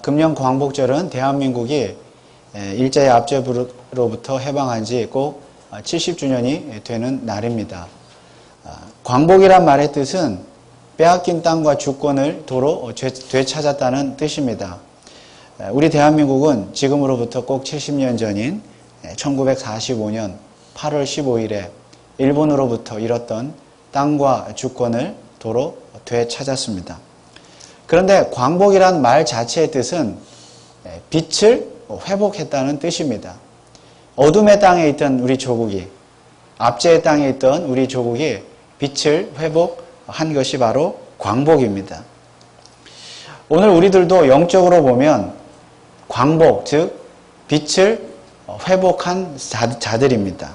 금년 광복절은 대한민국이 일제의 압제로부터 해방한 지 꼭 70주년이 되는 날입니다. 광복이란 말의 뜻은 빼앗긴 땅과 주권을 도로 되찾았다는 뜻입니다. 우리 대한민국은 지금으로부터 꼭 70년 전인 1945년 8월 15일에 일본으로부터 잃었던 땅과 주권을 도로 되찾았습니다. 그런데 광복이란 말 자체의 뜻은 빛을 회복했다는 뜻입니다. 어둠의 땅에 있던 우리 조국이, 압제의 땅에 있던 우리 조국이 빛을 회복한 것이 바로 광복입니다. 오늘 우리들도 영적으로 보면 광복, 즉 빛을 회복한 자들입니다.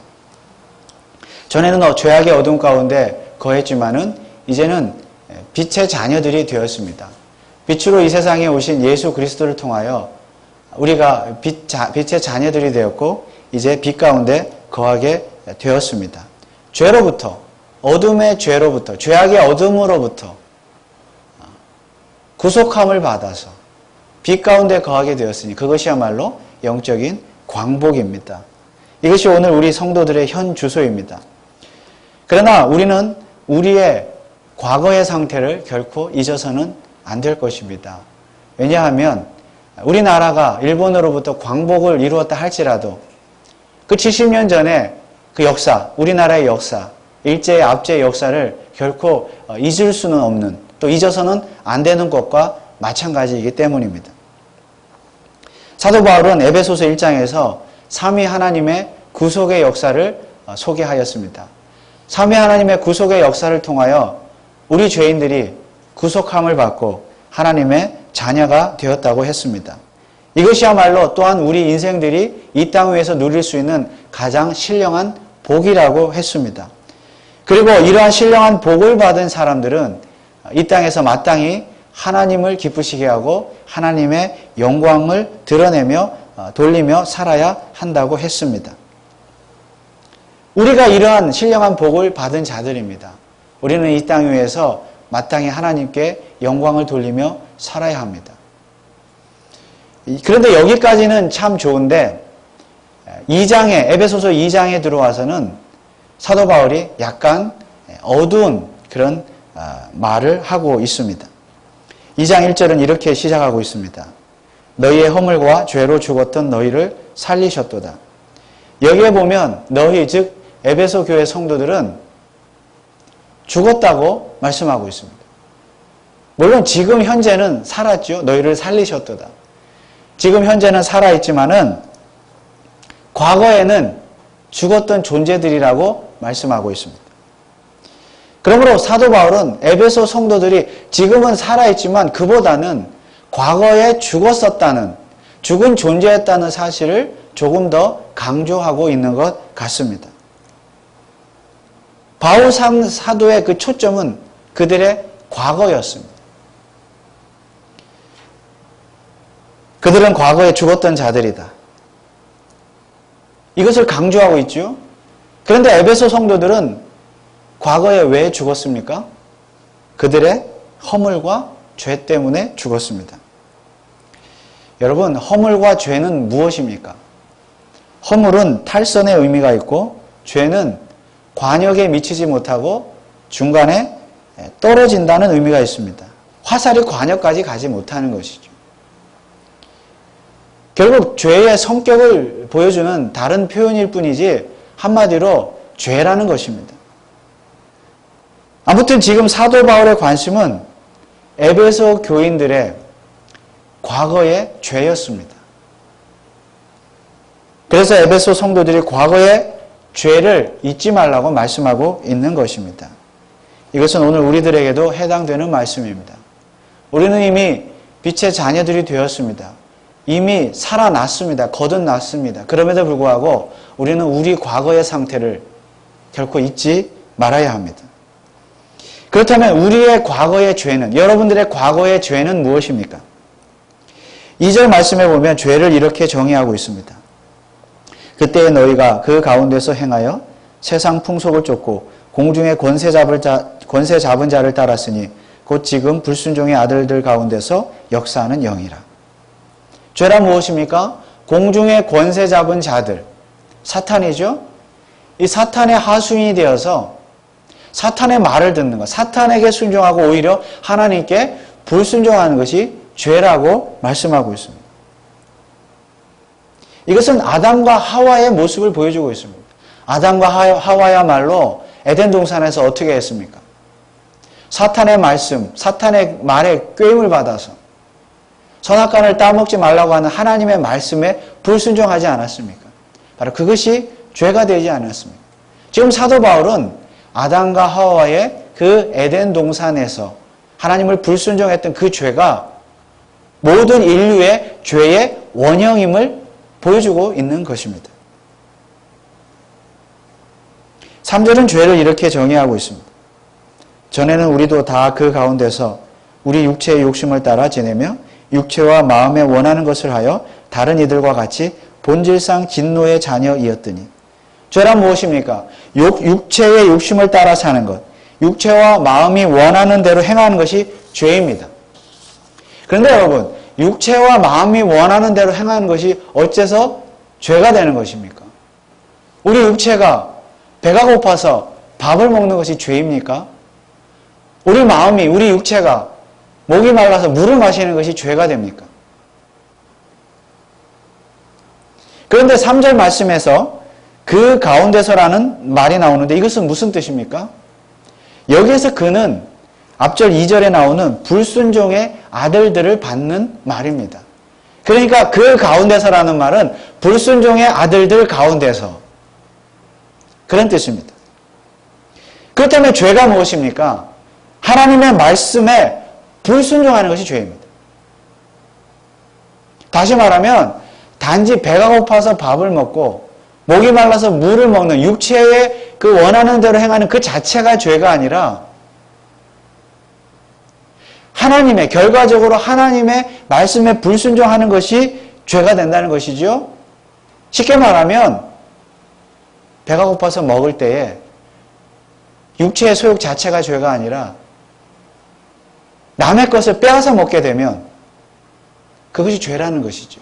전에는 죄악의 어둠 가운데 거했지만은 이제는 빛의 자녀들이 되었습니다. 빛으로 이 세상에 오신 예수 그리스도를 통하여 우리가 빛의 자녀들이 되었고 이제 빛 가운데 거하게 되었습니다. 죄로부터, 어둠의 죄로부터, 죄악의 어둠으로부터 구속함을 받아서 빛 가운데 거하게 되었으니 그것이야말로 영적인 광복입니다. 이것이 오늘 우리 성도들의 현 주소입니다. 그러나 우리는 우리의 과거의 상태를 결코 잊어서는 안 될 것입니다. 왜냐하면 우리나라가 일본으로부터 광복을 이루었다 할지라도 그 70년 전에 그 역사, 우리나라의 역사, 일제의 압제의 역사를 결코 잊을 수는 없는, 또 잊어서는 안 되는 것과 마찬가지이기 때문입니다. 사도 바울은 에베소서 1장에서 삼위 하나님의 구속의 역사를 소개하였습니다. 삼위 하나님의 구속의 역사를 통하여 우리 죄인들이 구속함을 받고 하나님의 자녀가 되었다고 했습니다. 이것이야말로 또한 우리 인생들이 이 땅 위에서 누릴 수 있는 가장 신령한 복이라고 했습니다. 그리고 이러한 신령한 복을 받은 사람들은 이 땅에서 마땅히 하나님을 기쁘시게 하고 하나님의 영광을 드러내며 돌리며 살아야 한다고 했습니다. 우리가 이러한 신령한 복을 받은 자들입니다. 우리는 이 땅 위에서 마땅히 하나님께 영광을 돌리며 살아야 합니다. 그런데 여기까지는 참 좋은데 2장에 에베소서 2장에 들어와서는 사도 바울이 약간 어두운 그런 말을 하고 있습니다. 2장 1절은 이렇게 시작하고 있습니다. 너희의 허물과 죄로 죽었던 너희를 살리셨도다. 여기에 보면 너희 즉 에베소 교회 성도들은 죽었다고 말씀하고 있습니다. 물론 지금 현재는 살았죠. 너희를 살리셨도다. 지금 현재는 살아있지만은 과거에는 죽었던 존재들이라고 말씀하고 있습니다. 그러므로 사도 바울은 에베소 성도들이 지금은 살아있지만 그보다는 과거에 죽었었다는, 죽은 존재였다는 사실을 조금 더 강조하고 있는 것 같습니다. 바울 사도의 그 초점은 그들의 과거였습니다. 그들은 과거에 죽었던 자들이다. 이것을 강조하고 있죠. 그런데 에베소 성도들은 과거에 왜 죽었습니까? 그들의 허물과 죄 때문에 죽었습니다. 여러분, 허물과 죄는 무엇입니까? 허물은 탈선의 의미가 있고 죄는 관역에 미치지 못하고 중간에 떨어진다는 의미가 있습니다. 화살이 관역까지 가지 못하는 것이죠. 결국 죄의 성격을 보여주는 다른 표현일 뿐이지 한마디로 죄라는 것입니다. 아무튼 지금 사도 바울의 관심은 에베소 교인들의 과거의 죄였습니다. 그래서 에베소 성도들이 과거의 죄를 잊지 말라고 말씀하고 있는 것입니다. 이것은 오늘 우리들에게도 해당되는 말씀입니다. 우리는 이미 빛의 자녀들이 되었습니다. 이미 살아났습니다. 거듭났습니다. 그럼에도 불구하고 우리는 우리 과거의 상태를 결코 잊지 말아야 합니다. 그렇다면 우리의 과거의 죄는, 여러분들의 과거의 죄는 무엇입니까? 2절 말씀에 보면 죄를 이렇게 정의하고 있습니다. 그때 너희가 그 가운데서 행하여 세상 풍속을 쫓고 공중의 권세 잡은 자를 따랐으니 곧 지금 불순종의 아들들 가운데서 역사하는 영이라. 죄란 무엇입니까? 공중의 권세 잡은 자들, 사탄이죠. 이 사탄의 하수인이 되어서 사탄의 말을 듣는 것, 사탄에게 순종하고 오히려 하나님께 불순종하는 것이 죄라고 말씀하고 있습니다. 이것은 아담과 하와의 모습을 보여주고 있습니다. 아담과 하와야말로 에덴 동산에서 어떻게 했습니까? 사탄의 말씀, 사탄의 말에 꾀임을 받아서 선악과를 따먹지 말라고 하는 하나님의 말씀에 불순종하지 않았습니까? 바로 그것이 죄가 되지 않았습니까? 지금 사도 바울은 아담과 하와의 그 에덴 동산에서 하나님을 불순종했던 그 죄가 모든 인류의 죄의 원형임을 보여주고 있는 것입니다. 3절은 죄를 이렇게 정의하고 있습니다. 전에는 우리도 다 그 가운데서 우리 육체의 욕심을 따라 지내며 육체와 마음에 원하는 것을 하여 다른 이들과 같이 본질상 진노의 자녀이었더니. 죄란 무엇입니까? 육체의 욕심을 따라 사는 것, 육체와 마음이 원하는 대로 행하는 것이 죄입니다. 그런데 여러분, 육체와 마음이 원하는 대로 행하는 것이 어째서 죄가 되는 것입니까? 우리 육체가 배가 고파서 밥을 먹는 것이 죄입니까? 우리 마음이, 우리 육체가 목이 말라서 물을 마시는 것이 죄가 됩니까? 그런데 3절 말씀에서 그 가운데서라는 말이 나오는데 이것은 무슨 뜻입니까? 여기에서 그는 앞절 2절에 나오는 불순종의 아들들을 받는 말입니다. 그러니까 그 가운데서라는 말은 불순종의 아들들 가운데서 그런 뜻입니다. 그렇다면 죄가 무엇입니까? 하나님의 말씀에 불순종하는 것이 죄입니다. 다시 말하면 단지 배가 고파서 밥을 먹고 목이 말라서 물을 먹는 육체의 그 원하는 대로 행하는 그 자체가 죄가 아니라 하나님의, 결과적으로 하나님의 말씀에 불순종하는 것이 죄가 된다는 것이죠. 쉽게 말하면 배가 고파서 먹을 때에 육체의 소욕 자체가 죄가 아니라 남의 것을 빼앗아 먹게 되면 그것이 죄라는 것이죠.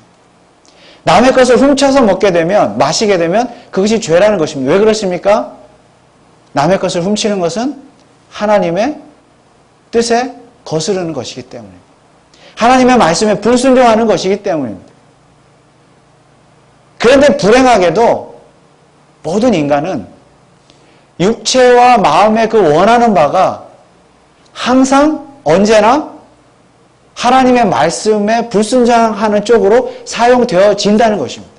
남의 것을 훔쳐서 먹게 되면, 마시게 되면 그것이 죄라는 것입니다. 왜 그렇습니까? 남의 것을 훔치는 것은 하나님의 뜻에 거스르는 것이기 때문입니다. 하나님의 말씀에 불순종하는 것이기 때문입니다. 그런데 불행하게도 모든 인간은 육체와 마음의 그 원하는 바가 항상 언제나 하나님의 말씀에 불순종하는 쪽으로 사용되어진다는 것입니다.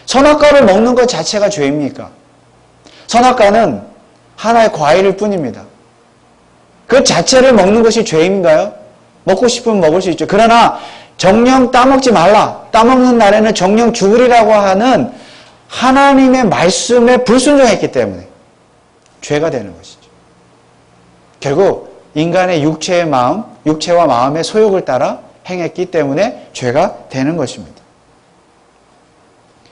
선악과를 먹는 것 자체가 죄입니까? 선악과는 하나의 과일일 뿐입니다. 그 자체를 먹는 것이 죄인가요? 먹고 싶으면 먹을 수 있죠. 그러나 정령 따먹지 말라. 따먹는 날에는 정령 죽으리라고 하는 하나님의 말씀에 불순종했기 때문에 죄가 되는 것이죠. 결국 인간의 육체의 마음, 육체와 마음의 소욕을 따라 행했기 때문에 죄가 되는 것입니다.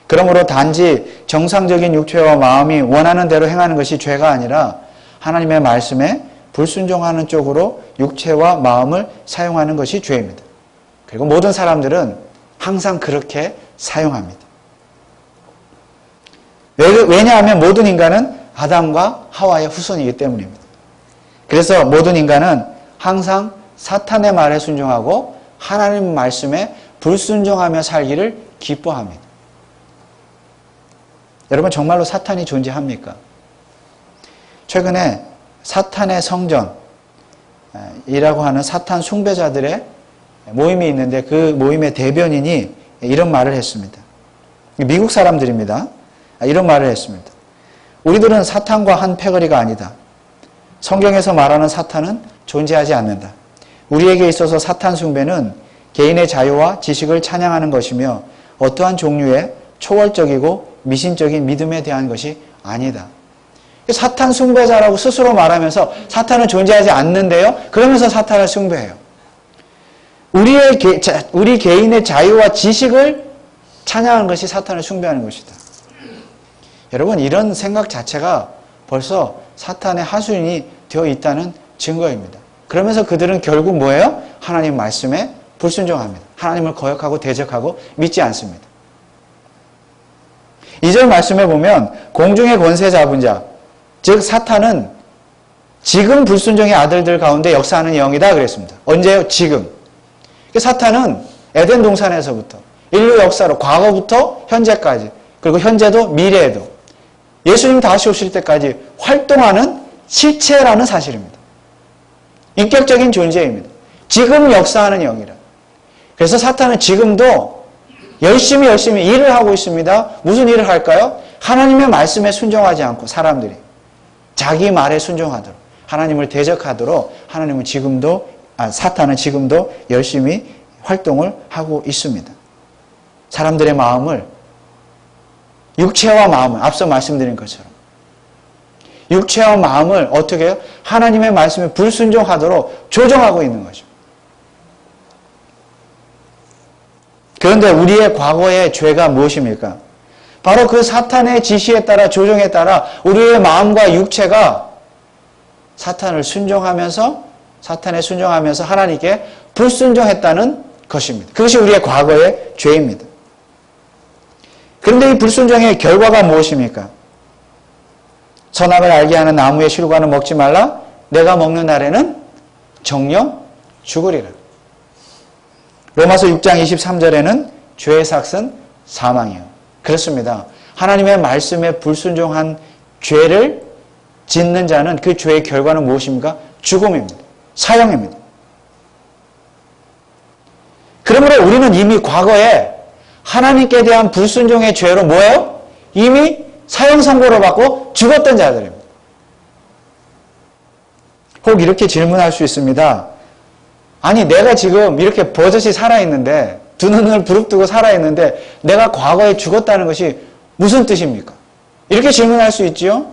그러므로 단지 정상적인 육체와 마음이 원하는 대로 행하는 것이 죄가 아니라 하나님의 말씀에 불순종하는 쪽으로 육체와 마음을 사용하는 것이 죄입니다. 그리고 모든 사람들은 항상 그렇게 사용합니다. 왜냐하면 모든 인간은 아담과 하와의 후손이기 때문입니다. 그래서 모든 인간은 항상 사탄의 말에 순종하고 하나님 말씀에 불순종하며 살기를 기뻐합니다. 여러분, 정말로 사탄이 존재합니까? 최근에 사탄의 성전이라고 하는 사탄 숭배자들의 모임이 있는데 그 모임의 대변인이 이런 말을 했습니다. 미국 사람들입니다. 이런 말을 했습니다. 우리들은 사탄과 한 패거리가 아니다. 성경에서 말하는 사탄은 존재하지 않는다. 우리에게 있어서 사탄 숭배는 개인의 자유와 지식을 찬양하는 것이며 어떠한 종류의 초월적이고 미신적인 믿음에 대한 것이 아니다. 사탄 숭배자라고 스스로 말하면서 사탄은 존재하지 않는데요. 그러면서 사탄을 숭배해요. 우리 개인의 자유와 지식을 찬양하는 것이 사탄을 숭배하는 것이다. 여러분, 이런 생각 자체가 벌써 사탄의 하수인이 되어 있다는 증거입니다. 그러면서 그들은 결국 뭐예요? 하나님 말씀에 불순종합니다. 하나님을 거역하고 대적하고 믿지 않습니다. 2절 말씀에 보면 공중의 권세 잡은 자, 즉 사탄은 지금 불순종의 아들들 가운데 역사하는 영이다 그랬습니다. 언제요? 지금. 사탄은 에덴 동산에서부터 인류 역사로 과거부터 현재까지, 그리고 현재도 미래에도 예수님 다시 오실 때까지 활동하는 실체라는 사실입니다. 인격적인 존재입니다. 지금 역사하는 영이라. 그래서 사탄은 지금도 열심히 일을 하고 있습니다. 무슨 일을 할까요? 하나님의 말씀에 순종하지 않고 사람들이 자기 말에 순종하도록, 하나님을 대적하도록 사탄은 지금도 열심히 활동을 하고 있습니다. 사람들의 마음을, 육체와 마음을, 앞서 말씀드린 것처럼 육체와 마음을 어떻게 해요? 하나님의 말씀에 불순종하도록 조정하고 있는 거죠. 그런데 우리의 과거의 죄가 무엇입니까? 바로 그 사탄의 지시에 따라, 조정에 따라 우리의 마음과 육체가 사탄에 순종하면서 하나님께 불순종했다는 것입니다. 그것이 우리의 과거의 죄입니다. 그런데 이 불순종의 결과가 무엇입니까? 선악을 알게 하는 나무의 실과는 먹지 말라. 내가 먹는 날에는 정령 죽으리라. 로마서 6장 23절에는 죄의 삭은 사망이요. 그렇습니다. 하나님의 말씀에 불순종한 죄를 짓는 자는 그 죄의 결과는 무엇입니까? 죽음입니다. 사형입니다. 그러므로 우리는 이미 과거에 하나님께 대한 불순종의 죄로 뭐예요? 이미 사형 선고를 받고 죽었던 자들입니다. 혹 이렇게 질문할 수 있습니다. 아니, 내가 지금 이렇게 버젓이 살아있는데, 두 눈을 부릅뜨고 살아있는데 내가 과거에 죽었다는 것이 무슨 뜻입니까? 이렇게 질문할 수 있지요?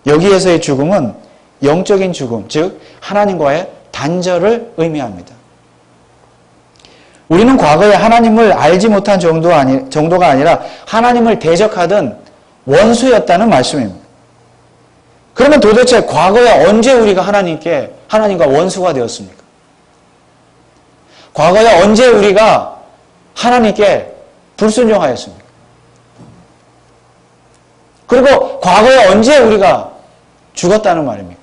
여기에서의 죽음은 영적인 죽음, 즉 하나님과의 단절을 의미합니다. 우리는 과거에 하나님을 알지 못한 정도가 아니라 하나님을 대적하던 원수였다는 말씀입니다. 그러면 도대체 과거에 언제 우리가 하나님과 원수가 되었습니까? 과거에 언제 우리가 하나님께 불순종하였습니까? 그리고 과거에 언제 우리가 죽었다는 말입니까?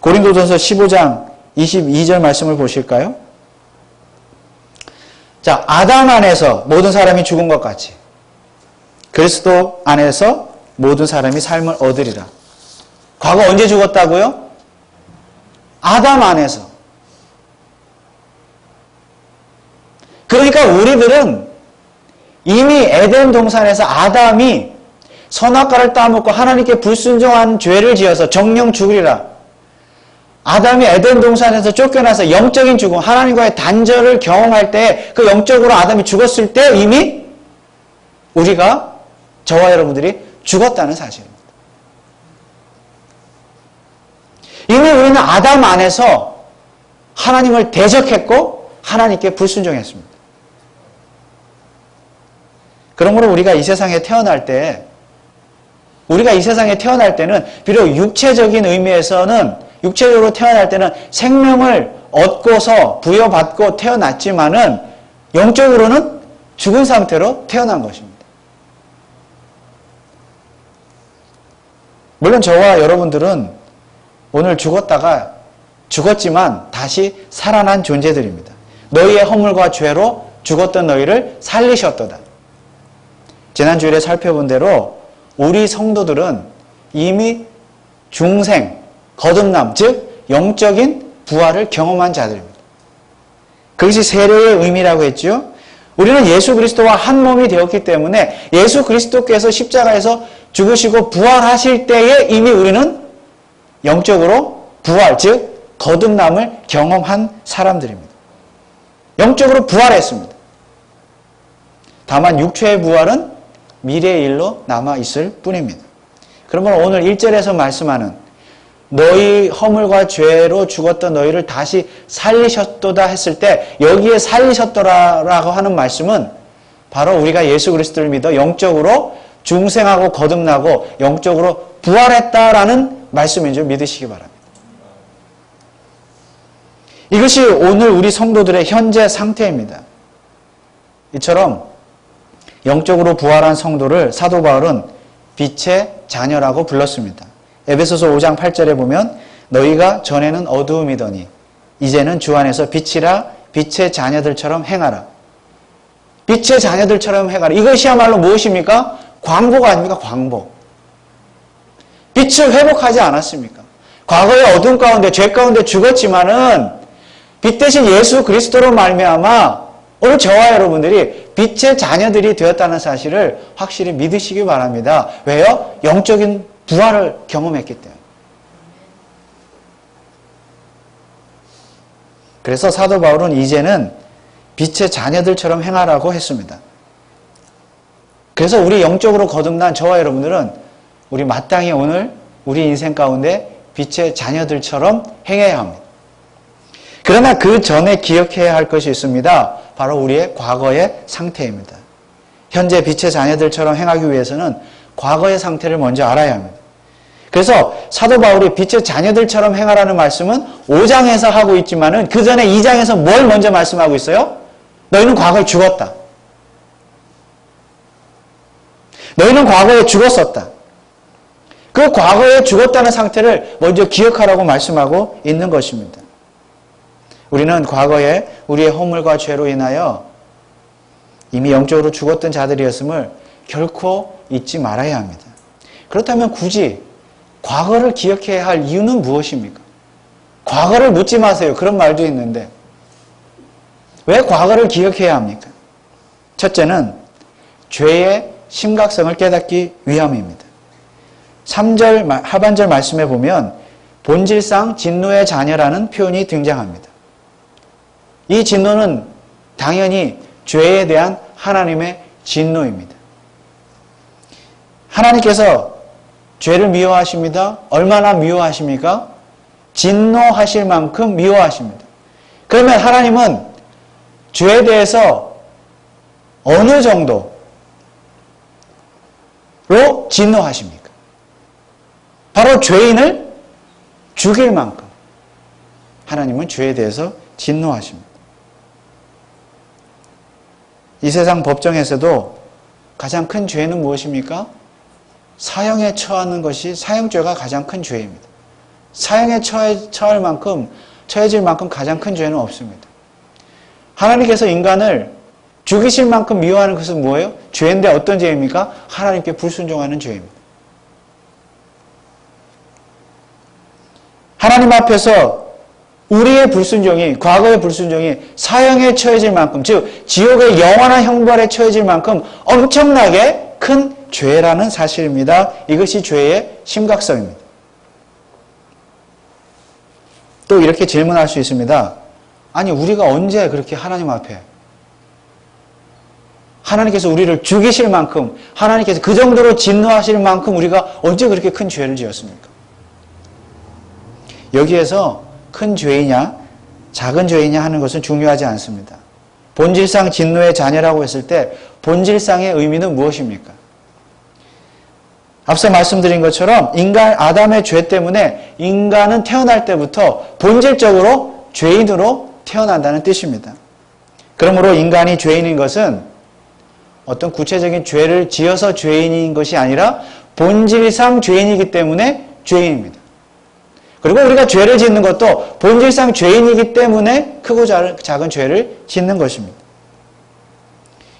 고린도전서 15장 22절 말씀을 보실까요? 자, 아담 안에서 모든 사람이 죽은 것 같이 그리스도 안에서 모든 사람이 삶을 얻으리라. 과거 언제 죽었다고요? 아담 안에서. 그러니까 우리들은 이미 에덴 동산에서 아담이 선악과를 따먹고 하나님께 불순종한 죄를 지어서 정령 죽으리라. 아담이 에덴 동산에서 쫓겨나서 영적인 죽음, 하나님과의 단절을 경험할 때 그 영적으로 아담이 죽었을 때 이미 우리가, 저와 여러분들이 죽었다는 사실입니다. 이미 우리는 아담 안에서 하나님을 대적했고 하나님께 불순종했습니다. 그러므로 우리가 이 세상에 태어날 때는 비록 육체적으로 태어날 때는 생명을 얻고서 부여받고 태어났지만은 영적으로는 죽은 상태로 태어난 것입니다. 물론 저와 여러분들은 오늘 죽었지만 다시 살아난 존재들입니다. 너희의 허물과 죄로 죽었던 너희를 살리셨도다. 지난주일에 살펴본 대로 우리 성도들은 이미 중생, 거듭남, 즉 영적인 부활을 경험한 자들입니다. 그것이 세례의 의미라고 했죠. 우리는 예수 그리스도와 한 몸이 되었기 때문에 예수 그리스도께서 십자가에서 죽으시고 부활하실 때에 이미 우리는 영적으로 부활, 즉 거듭남을 경험한 사람들입니다. 영적으로 부활했습니다. 다만 육체의 부활은 미래의 일로 남아있을 뿐입니다. 그러면 오늘 1절에서 말씀하는 너희 허물과 죄로 죽었던 너희를 다시 살리셨도다 했을 때 여기에 살리셨더라라고 하는 말씀은 바로 우리가 예수 그리스도를 믿어 영적으로 중생하고 거듭나고 영적으로 부활했다라는 말씀인 줄 믿으시기 바랍니다. 이것이 오늘 우리 성도들의 현재 상태입니다. 이처럼 영적으로 부활한 성도를 사도 바울은 빛의 자녀라고 불렀습니다. 에베소서 5장 8절에 보면 너희가 전에는 어두움이더니 이제는 주 안에서 빛이라 빛의 자녀들처럼 행하라. 빛의 자녀들처럼 행하라. 이것이야말로 무엇입니까? 광복 아닙니까? 광복. 빛을 회복하지 않았습니까? 과거의 어둠 가운데 죄 가운데 죽었지만은 빛 대신 예수 그리스도로 말미암아 오늘 저와 여러분들이 빛의 자녀들이 되었다는 사실을 확실히 믿으시기 바랍니다. 왜요? 영적인 부활을 경험했기 때문에. 그래서 사도 바울은 이제는 빛의 자녀들처럼 행하라고 했습니다. 그래서 우리 영적으로 거듭난 저와 여러분들은 우리 마땅히 오늘 우리 인생 가운데 빛의 자녀들처럼 행해야 합니다. 그러나 그 전에 기억해야 할 것이 있습니다. 바로 우리의 과거의 상태입니다. 현재 빛의 자녀들처럼 행하기 위해서는 과거의 상태를 먼저 알아야 합니다. 그래서 사도 바울이 빛의 자녀들처럼 행하라는 말씀은 5장에서 하고 있지만은 그 전에 2장에서 뭘 먼저 말씀하고 있어요? 너희는 과거에 죽었다. 너희는 과거에 죽었었다. 그 과거에 죽었다는 상태를 먼저 기억하라고 말씀하고 있는 것입니다. 우리는 과거에 우리의 허물과 죄로 인하여 이미 영적으로 죽었던 자들이었음을 결코 잊지 말아야 합니다. 그렇다면 굳이 과거를 기억해야 할 이유는 무엇입니까? 과거를 묻지 마세요. 그런 말도 있는데 왜 과거를 기억해야 합니까? 첫째는 죄의 심각성을 깨닫기 위함입니다. 3절 하반절 말씀에 보면 본질상 진노의 자녀라는 표현이 등장합니다. 이 진노는 당연히 죄에 대한 하나님의 진노입니다. 하나님께서 죄를 미워하십니다. 얼마나 미워하십니까? 진노하실 만큼 미워하십니다. 그러면 하나님은 죄에 대해서 어느 정도로 진노하십니까? 바로 죄인을 죽일 만큼 하나님은 죄에 대해서 진노하십니다. 이 세상 법정에서도 가장 큰 죄는 무엇입니까? 사형에 처하는 것이 사형죄가 가장 큰 죄입니다. 사형에 처해질 만큼 가장 큰 죄는 없습니다. 하나님께서 인간을 죽이실 만큼 미워하는 것은 뭐예요? 죄인데 어떤 죄입니까? 하나님께 불순종하는 죄입니다. 하나님 앞에서 우리의 불순종이, 과거의 불순종이 사형에 처해질 만큼, 즉 지옥의 영원한 형벌에 처해질 만큼 엄청나게 큰 죄라는 사실입니다. 이것이 죄의 심각성입니다. 또 이렇게 질문할 수 있습니다. 아니 우리가 언제 그렇게 하나님 앞에 하나님께서 우리를 죽이실 만큼, 하나님께서 그 정도로 진노하실 만큼 우리가 언제 그렇게 큰 죄를 지었습니까? 여기에서 큰 죄이냐 작은 죄이냐 하는 것은 중요하지 않습니다. 본질상 진노의 자녀라고 했을 때 본질상의 의미는 무엇입니까? 앞서 말씀드린 것처럼 아담의 죄 때문에 인간은 태어날 때부터 본질적으로 죄인으로 태어난다는 뜻입니다. 그러므로 인간이 죄인인 것은 어떤 구체적인 죄를 지어서 죄인인 것이 아니라 본질상 죄인이기 때문에 죄인입니다. 그리고 우리가 죄를 짓는 것도 본질상 죄인이기 때문에 크고 작은 죄를 짓는 것입니다.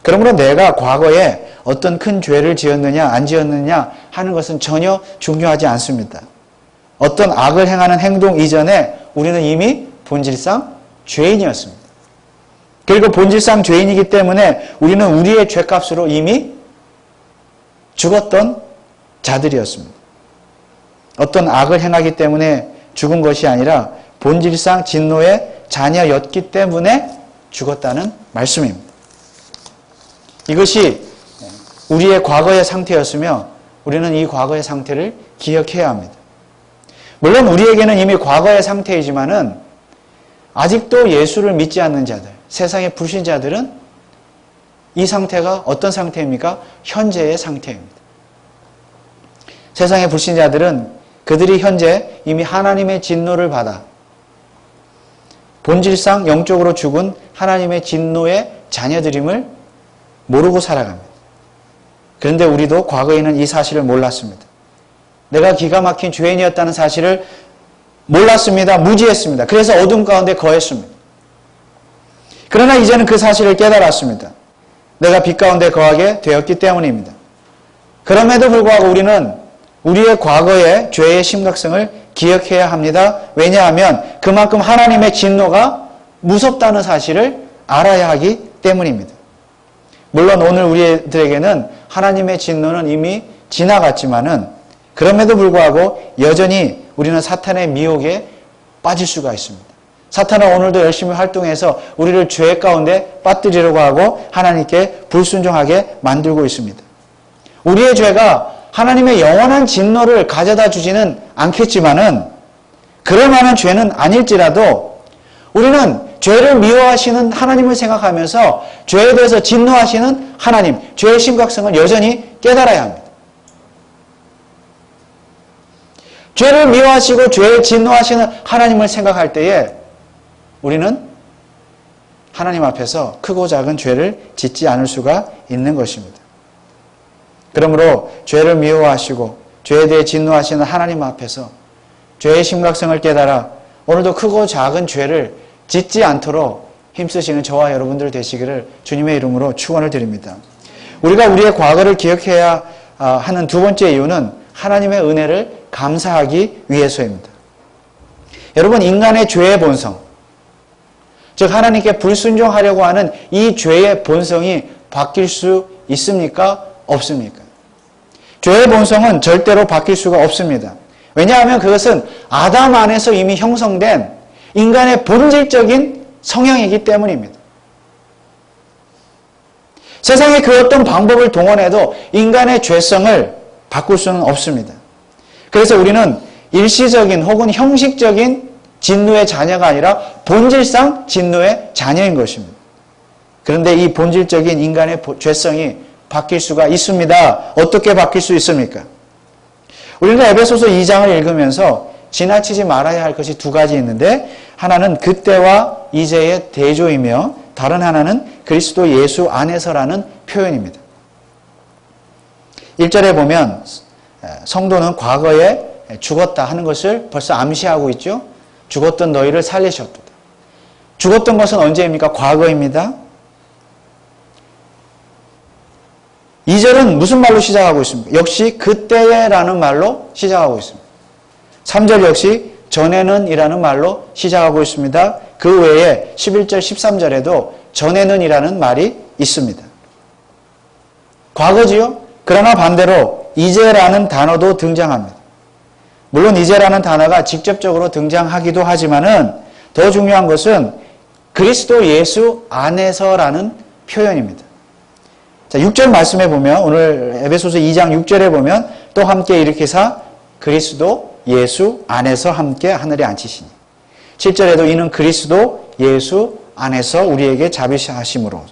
그러므로 내가 과거에 어떤 큰 죄를 지었느냐 안 지었느냐 하는 것은 전혀 중요하지 않습니다. 어떤 악을 행하는 행동 이전에 우리는 이미 본질상 죄인이었습니다. 그리고 본질상 죄인이기 때문에 우리는 우리의 죄값으로 이미 죽었던 자들이었습니다. 어떤 악을 행하기 때문에 죽은 것이 아니라 본질상 진노의 자녀였기 때문에 죽었다는 말씀입니다. 이것이 우리의 과거의 상태였으며 우리는 이 과거의 상태를 기억해야 합니다. 물론 우리에게는 이미 과거의 상태이지만은 아직도 예수를 믿지 않는 자들, 세상의 불신자들은 이 상태가 어떤 상태입니까? 현재의 상태입니다. 세상의 불신자들은 그들이 현재 이미 하나님의 진노를 받아 본질상 영적으로 죽은 하나님의 진노의 자녀들임을 모르고 살아갑니다. 그런데 우리도 과거에는 이 사실을 몰랐습니다. 내가 기가 막힌 죄인이었다는 사실을 몰랐습니다. 무지했습니다. 그래서 어둠 가운데 거했습니다. 그러나 이제는 그 사실을 깨달았습니다. 내가 빛 가운데 거하게 되었기 때문입니다. 그럼에도 불구하고 우리는 우리의 과거의 죄의 심각성을 기억해야 합니다. 왜냐하면 그만큼 하나님의 진노가 무섭다는 사실을 알아야 하기 때문입니다. 물론 오늘 우리들에게는 하나님의 진노는 이미 지나갔지만은 그럼에도 불구하고 여전히 우리는 사탄의 미혹에 빠질 수가 있습니다. 사탄은 오늘도 열심히 활동해서 우리를 죄 가운데 빠뜨리려고 하고 하나님께 불순종하게 만들고 있습니다. 우리의 죄가 하나님의 영원한 진노를 가져다 주지는 않겠지만은 그럴 만한 죄는 아닐지라도 우리는 죄를 미워하시는 하나님을 생각하면서 죄에 대해서 진노하시는 하나님, 죄의 심각성을 여전히 깨달아야 합니다. 죄를 미워하시고 죄에 진노하시는 하나님을 생각할 때에 우리는 하나님 앞에서 크고 작은 죄를 짓지 않을 수가 있는 것입니다. 그러므로 죄를 미워하시고 죄에 대해 진노하시는 하나님 앞에서 죄의 심각성을 깨달아 오늘도 크고 작은 죄를 짓지 않도록 힘쓰시는 저와 여러분들 되시기를 주님의 이름으로 축원을 드립니다. 우리가 우리의 과거를 기억해야 하는 두 번째 이유는 하나님의 은혜를 감사하기 위해서입니다. 여러분, 인간의 죄의 본성, 즉 하나님께 불순종하려고 하는 이 죄의 본성이 바뀔 수 있습니까? 없습니까? 죄의 본성은 절대로 바뀔 수가 없습니다. 왜냐하면 그것은 아담 안에서 이미 형성된 인간의 본질적인 성향이기 때문입니다. 세상의 그 어떤 방법을 동원해도 인간의 죄성을 바꿀 수는 없습니다. 그래서 우리는 일시적인 혹은 형식적인 진노의 자녀가 아니라 본질상 진노의 자녀인 것입니다. 그런데 이 본질적인 인간의 죄성이 바뀔 수가 있습니다. 어떻게 바뀔 수 있습니까? 우리는 에베소서 2장을 읽으면서 지나치지 말아야 할 것이 두 가지 있는데 하나는 그때와 이제의 대조이며 다른 하나는 그리스도 예수 안에서라는 표현입니다. 1절에 보면 성도는 과거에 죽었다 하는 것을 벌써 암시하고 있죠. 죽었던 너희를 살리셨도다. 죽었던 것은 언제입니까? 과거입니다. 2절은 무슨 말로 시작하고 있습니까? 역시 그때라는 말로 시작하고 있습니다. 3절 역시 전에는 이라는 말로 시작하고 있습니다. 그 외에 11절, 13절에도 전에는 이라는 말이 있습니다. 과거지요? 그러나 반대로 이제라는 단어도 등장합니다. 물론 이제라는 단어가 직접적으로 등장하기도 하지만은 더 중요한 것은 그리스도 예수 안에서라는 표현입니다. 자, 6절 말씀해 보면 오늘 에베소서 2장 6절에 보면 또 함께 일으키사 그리스도 예수 안에서 함께 하늘에 앉히시니 7절에도 이는 그리스도 예수 안에서 우리에게 자비하심으로써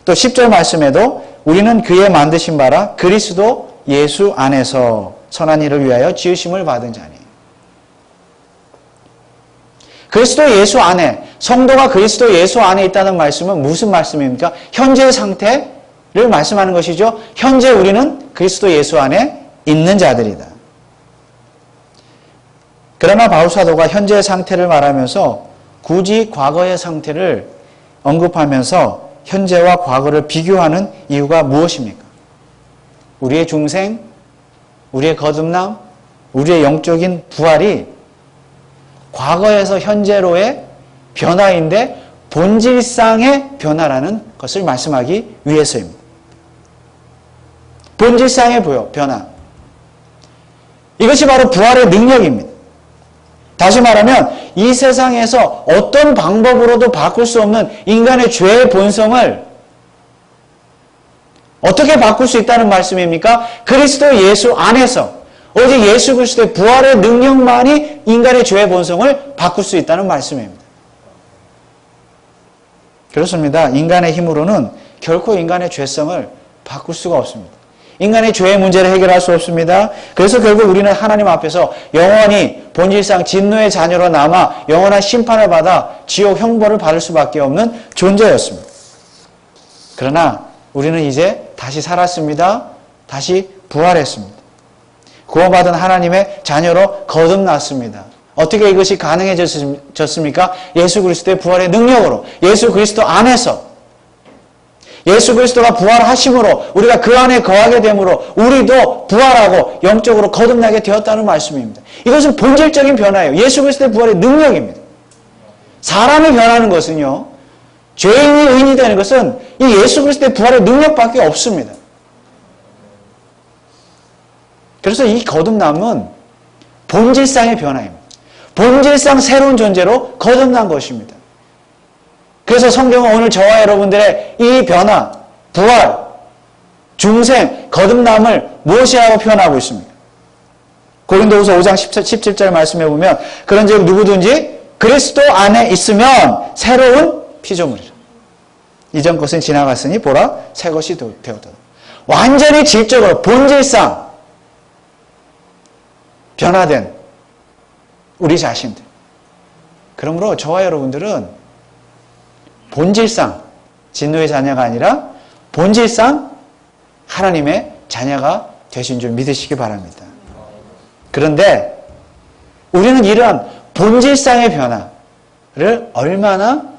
또 10절 말씀에도 우리는 그의 만드신 바라 그리스도 예수 안에서 선한 일을 위하여 지으심을 받은 자니 그리스도 예수 안에, 성도가 그리스도 예수 안에 있다는 말씀은 무슨 말씀입니까? 현재의 상태를 말씀하는 것이죠. 현재 우리는 그리스도 예수 안에 있는 자들이다. 그러나 바울 사도가 현재의 상태를 말하면서 굳이 과거의 상태를 언급하면서 현재와 과거를 비교하는 이유가 무엇입니까? 우리의 중생, 우리의 거듭남, 우리의 영적인 부활이 과거에서 현재로의 변화인데 본질상의 변화라는 것을 말씀하기 위해서입니다. 본질상의 변화. 이것이 바로 부활의 능력입니다. 다시 말하면 이 세상에서 어떤 방법으로도 바꿀 수 없는 인간의 죄의 본성을 어떻게 바꿀 수 있다는 말씀입니까? 그리스도 예수 안에서 오직 예수 그리스도의 부활의 능력만이 인간의 죄의 본성을 바꿀 수 있다는 말씀입니다. 그렇습니다. 인간의 힘으로는 결코 인간의 죄성을 바꿀 수가 없습니다. 인간의 죄의 문제를 해결할 수 없습니다. 그래서 결국 우리는 하나님 앞에서 영원히 본질상 진노의 자녀로 남아 영원한 심판을 받아 지옥 형벌을 받을 수밖에 없는 존재였습니다. 그러나 우리는 이제 다시 살았습니다. 다시 부활했습니다. 구원받은 하나님의 자녀로 거듭났습니다. 어떻게 이것이 가능해졌습니까? 예수 그리스도의 부활의 능력으로, 예수 그리스도 안에서, 예수 그리스도가 부활하심으로 우리가 그 안에 거하게 되므로 우리도 부활하고 영적으로 거듭나게 되었다는 말씀입니다. 이것은 본질적인 변화예요. 예수 그리스도의 부활의 능력입니다. 사람이 변하는 것은요, 죄인이 의인이 되는 것은 이 예수 그리스도의 부활의 능력밖에 없습니다. 그래서 이 거듭남은 본질상의 변화입니다. 본질상 새로운 존재로 거듭난 것입니다. 그래서 성경은 오늘 저와 여러분들의 이 변화, 부활, 중생, 거듭남을 무엇이라고 표현하고 있습니까? 고린도후서 5장 17절 말씀해 보면 그런즉 누구든지 그리스도 안에 있으면 새로운 피조물이라. 이전 것은 지나갔으니 보라 새 것이 되었다. 완전히 질적으로 본질상 변화된 우리 자신들. 그러므로 저와 여러분들은 본질상 진노의 자녀가 아니라 본질상 하나님의 자녀가 되신 줄 믿으시기 바랍니다. 그런데 우리는 이러한 본질상의 변화를 얼마나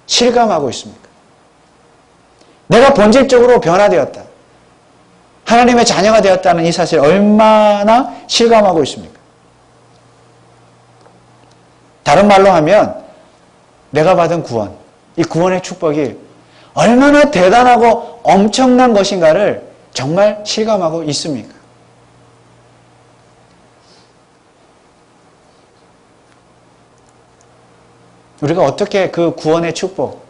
실감하고 있습니까? 내가 본질적으로 변화되었다. 하나님의 자녀가 되었다는 이 사실을 얼마나 실감하고 있습니까? 다른 말로 하면 내가 받은 구원, 이 구원의 축복이 얼마나 대단하고 엄청난 것인가를 정말 실감하고 있습니까? 우리가 어떻게 그 구원의 축복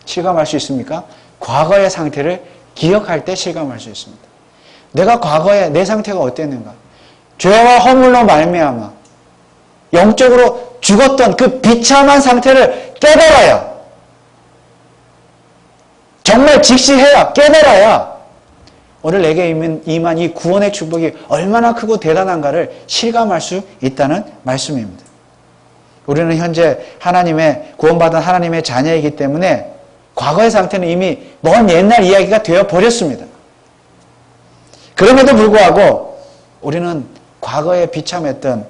실감할 수 있습니까? 과거의 상태를 기억할 때 실감할 수 있습니다. 내가 과거에 내 상태가 어땠는가? 죄와 허물로 말미암아 영적으로 죽었던 그 비참한 상태를 깨달아야, 정말 직시해야, 깨달아야 오늘 내게 임한 이 구원의 축복이 얼마나 크고 대단한가를 실감할 수 있다는 말씀입니다. 우리는 현재 하나님의 구원받은 하나님의 자녀이기 때문에 과거의 상태는 이미 먼 옛날 이야기가 되어버렸습니다. 그럼에도 불구하고 우리는 과거에 비참했던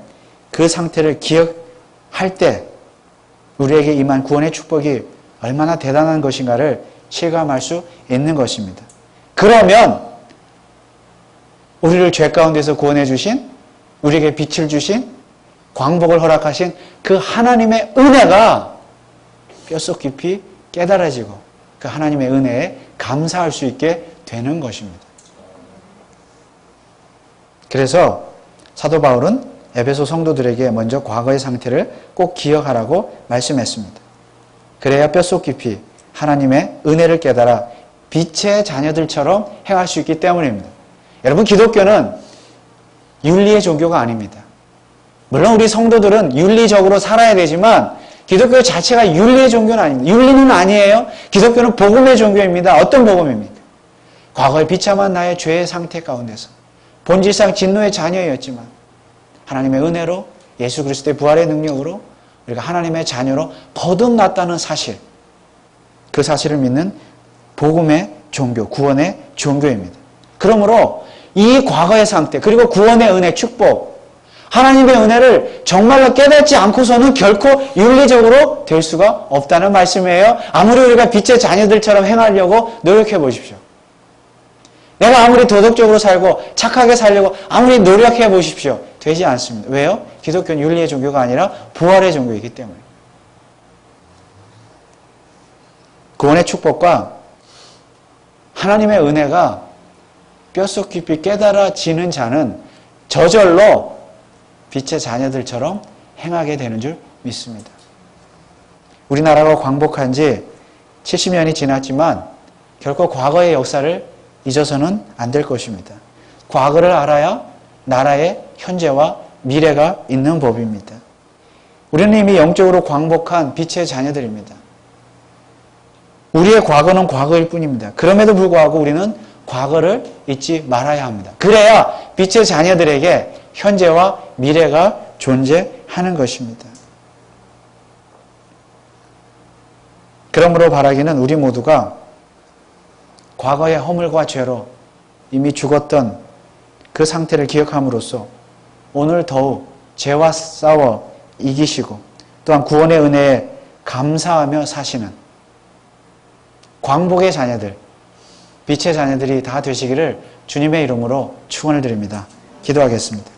그 상태를 기억할 때 우리에게 임한 구원의 축복이 얼마나 대단한 것인가를 실감할 수 있는 것입니다. 그러면 우리를 죄 가운데서 구원해 주신, 우리에게 빛을 주신, 광복을 허락하신 그 하나님의 은혜가 뼛속 깊이 깨달아지고 그 하나님의 은혜에 감사할 수 있게 되는 것입니다. 그래서 사도 바울은 에베소 성도들에게 먼저 과거의 상태를 꼭 기억하라고 말씀했습니다. 그래야 뼛속 깊이 하나님의 은혜를 깨달아 빛의 자녀들처럼 행할 수 있기 때문입니다. 여러분, 기독교는 윤리의 종교가 아닙니다. 물론 우리 성도들은 윤리적으로 살아야 되지만 기독교 자체가 윤리의 종교는 아닙니다. 윤리는 아니에요. 기독교는 복음의 종교입니다. 어떤 복음입니까? 과거에 비참한 나의 죄의 상태 가운데서 본질상 진노의 자녀였지만 하나님의 은혜로 예수 그리스도의 부활의 능력으로 우리가 하나님의 자녀로 거듭났다는 사실, 그 사실을 믿는 복음의 종교, 구원의 종교입니다. 그러므로 이 과거의 상태, 그리고 구원의 은혜, 축복, 하나님의 은혜를 정말로 깨닫지 않고서는 결코 윤리적으로 될 수가 없다는 말씀이에요. 아무리 우리가 빛의 자녀들처럼 행하려고 노력해 보십시오. 내가 아무리 도덕적으로 살고 착하게 살려고 아무리 노력해 보십시오. 되지 않습니다. 왜요? 기독교는 윤리의 종교가 아니라 부활의 종교이기 때문에. 구원의 축복과 하나님의 은혜가 뼛속 깊이 깨달아지는 자는 저절로 빛의 자녀들처럼 행하게 되는 줄 믿습니다. 우리나라가 광복한 지 70년이 지났지만 결코 과거의 역사를 잊어서는 안 될 것입니다. 과거를 알아야 나라의 현재와 미래가 있는 법입니다. 우리는 이미 영적으로 광복한 빛의 자녀들입니다. 우리의 과거는 과거일 뿐입니다. 그럼에도 불구하고 우리는 과거를 잊지 말아야 합니다. 그래야 빛의 자녀들에게 현재와 미래가 존재하는 것입니다. 그러므로 바라기는 우리 모두가 과거의 허물과 죄로 이미 죽었던 그 상태를 기억함으로써 오늘 더욱 죄와 싸워 이기시고 또한 구원의 은혜에 감사하며 사시는 광복의 자녀들, 빛의 자녀들이 다 되시기를 주님의 이름으로 축원을 드립니다. 기도하겠습니다.